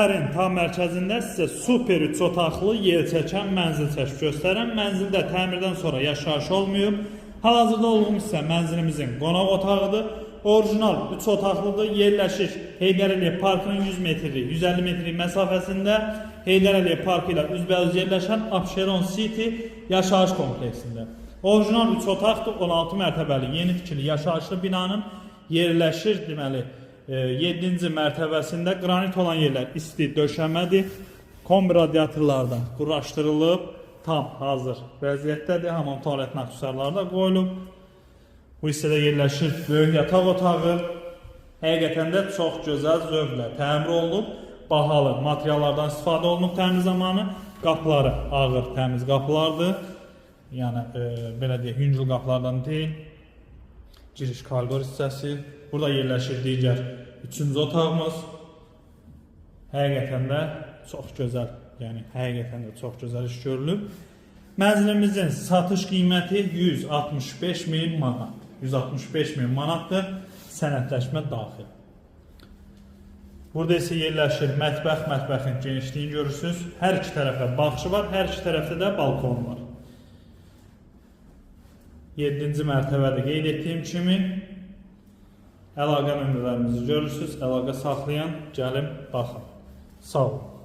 Şəhərin tam mərkəzində sizə super 3 otaqlı yer çəkən mənzil çəkib göstərəm. Mənzildə təmirdən sonra yaşayış olmayıb. Hal-hazırda olduğumuz isə mənzilimizin qonaq otağıdır. Orijinal 3 otaqlıdır. Yerləşir Heydər Əliyev Parkının 100 metrlik, 150 metrlik məsafəsində Heydər Əliyev Parkı ilə üzbəüz yerləşən Abşeron City yaşayış kompleksində. Orijinal 3 otaqdır, 16 mərtəbəli yeni tikili yaşayışlı binanın yerləşir deməli 7-ci mərtəbəsində qranit olan yerlər isti döşəmədir. Kombi radiatorlardan quraşdırılıb, tam hazır vəziyyətdədir. Hamam tualetin aksesuarları da qoyulub. Bu hissədə yerləşir böyük yataq otağı. Həqiqətən də çox gözəl zövqlə təmir olunub. Bahalı materiallardan istifadə olunub təmir zamanı. Qapıları ağır, təmiz qapılardır. Yəni belə deyək, yüngül qapılardan deyil. Giriş koridor hissəsi. Burada yerləşir digər 3-cü otağımız. Həqiqətən də çox gözəl, yəni həqiqətən də çox gözəl iş görülüb. Mənzilimizin satış qiyməti 165.000 manat. 165.000 manatdır, sənədləşmə daxil. Burada isə yerləşir mətbəx, mətbəxin genişliyini görürsünüz. Hər iki tərəfə baxışı var, hər iki tərəfdə də balkon var. 7-ci mərtəbədə qeyd etdiyim kimi əlaqə nömrələrimizi görürsünüz. Əlaqə saxlayan gəlin baxın. Sağ olun.